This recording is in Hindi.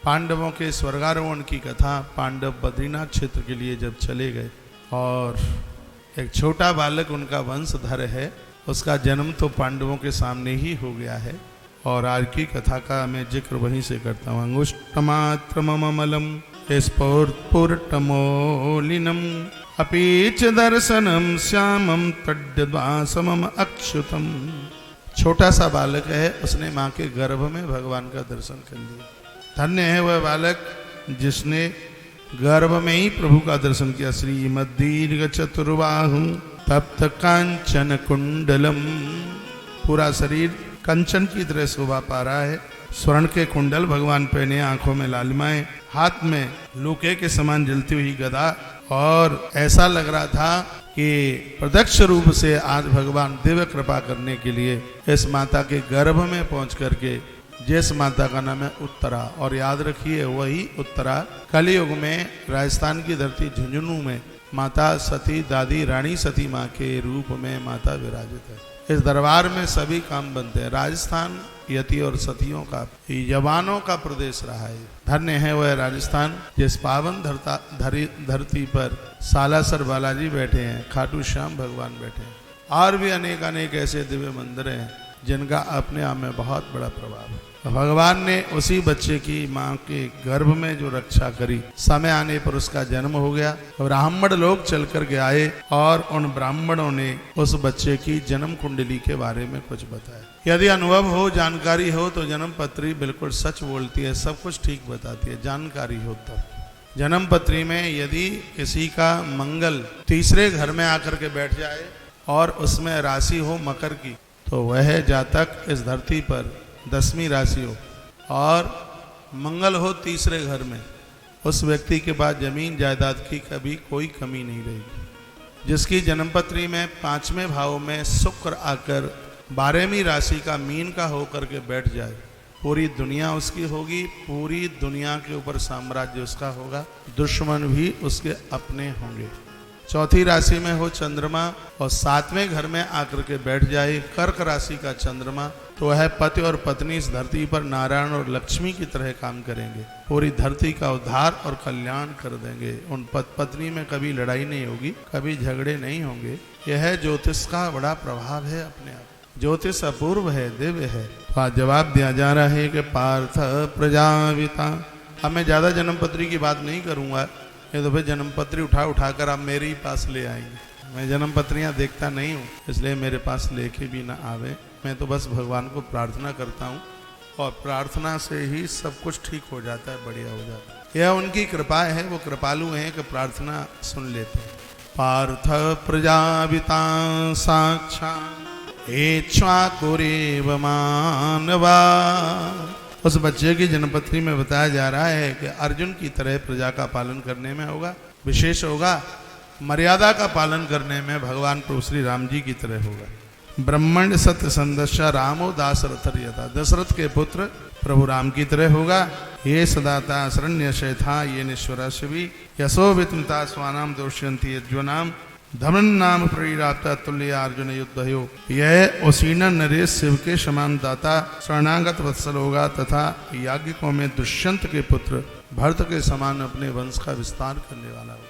पांडवों के स्वर्गारोहण की कथा, पांडव बद्रीनाथ क्षेत्र के लिए जब चले गए और एक छोटा बालक उनका वंशधर है, उसका जन्म तो पांडवों के सामने ही हो गया है। और आज की कथा का मैं जिक्र वहीं से करता हूँ। अंगुष्टमात्रममलम स्फुरत्पुरटमोलिनम अपीच दर्शनम श्यामम तड्डवासमम अक्षुतम। छोटा सा बालक है, उसने माँ के गर्भ में भगवान का दर्शन कर लिया। धन्य है वह बालक जिसने गर्भ में ही प्रभु का दर्शन किया। श्रीमद्दीर्घ चतुर्बाहु तप्त कांचन कुंडलम, पूरा शरीर कंचन की तरह शोभा पा रहा है। स्वर्ण के कुंडल भगवान पहने, आंखों में लालिमाएं, हाथ में लोके के समान जलती हुई गदा, और ऐसा लग रहा था कि प्रत्यक्ष रूप से आज भगवान दिव्य कृपा करने के लिए इस माता के गर्भ में पहुंच करके, जिस माता का नाम है उत्तरा, और याद रखिए वही उत्तरा कलयुग में राजस्थान की धरती झुंझुनू में माता सती दादी रानी सती माँ के रूप में माता विराजित है। इस दरबार में सभी काम बनते हैं। राजस्थान यति और सतियों का, यवानों का प्रदेश रहा है। धन्य है वह राजस्थान जिस पावन धरती पर सालासर बालाजी बैठे हैं, खाटू श्याम भगवान बैठे हैं, और भी अनेक अनेक ऐसे दिव्य मंदिर हैं जिनका अपने आप में बहुत बड़ा प्रभाव है। भगवान ने उसी बच्चे की माँ के गर्भ में जो रक्षा करी, समय आने पर उसका जन्म हो गया। ब्राह्मण लोग चल कर के आए और उन ब्राह्मणों ने उस बच्चे की जन्म कुंडली के बारे में कुछ बताया। यदि अनुभव हो, जानकारी हो, तो जन्म पत्री बिल्कुल सच बोलती है, सब कुछ ठीक बताती है। जानकारी हो तब जन्म पत्री में यदि किसी का मंगल तीसरे घर में आकर के बैठ जाए और उसमें राशि हो मकर की, तो वह जातक इस धरती पर 10वीं राशि हो और मंगल हो तीसरे घर में, उस व्यक्ति के पास जमीन जायदाद की कभी कोई कमी नहीं रहेगी। जिसकी जन्मपत्री में 5वें भाव में शुक्र आकर 12वीं राशि का मीन का होकर के बैठ जाए, पूरी दुनिया उसकी होगी, पूरी दुनिया के ऊपर साम्राज्य उसका होगा, दुश्मन भी उसके अपने होंगे। चौथी राशि में हो चंद्रमा और 7वें घर में आकर के बैठ जाए कर्क राशि का चंद्रमा, तो वह पति और पत्नी इस धरती पर नारायण और लक्ष्मी की तरह काम करेंगे, पूरी धरती का उद्धार और कल्याण कर देंगे। उन पत्नी में कभी लड़ाई नहीं होगी, कभी झगड़े नहीं होंगे। यह ज्योतिष का बड़ा प्रभाव है। अपने आप ज्योतिष अपूर्व है, दिव्य है। तो आज जवाब दिया जा रहा है कि पार्थ प्रजापिता। अब मैं ज्यादा जन्मपत्री की बात नहीं करूंगा, ये तो फिर जन्मपत्री उठा कर आप मेरे ही पास ले आएंगे। मैं जन्मपत्रियां देखता नहीं हूँ, इसलिए मेरे पास लेके भी ना आवे। मैं तो बस भगवान को प्रार्थना करता हूँ और प्रार्थना से ही सब कुछ ठीक हो जाता है, बढ़िया हो जाता है। यह उनकी कृपा है, वो कृपालु हैं कि प्रार्थना सुन लेते हैं। पार्थ प्रजापिता साक्षात् इक्ष्वाकुरेव मानवा। उस बच्चे की जन्मपत्री में बताया जा रहा है कि अर्जुन की तरह प्रजा का पालन करने में होगा, विशेष होगा मर्यादा का पालन करने में भगवान प्रभु श्री राम जी की तरह होगा। ब्रह्मण्य सत्य संदर्शा रामो दाशरथ यथा, दशरथ के पुत्र प्रभु राम की तरह होगा। ये सदाता शरण्य शैथा ये निश्वरा शिवी यशो वितमता स्वानाम दोष्यंती यज्वनाम धमन नाम प्रीराप्ता तुल्य अर्जुन युद्धयो। यह उसीना नरेश शिव के समान दाता शरणागत वत्सल होगा तथा याज्ञिकों में दुष्यंत के पुत्र भरत के समान अपने वंश का विस्तार करने वाला होगा।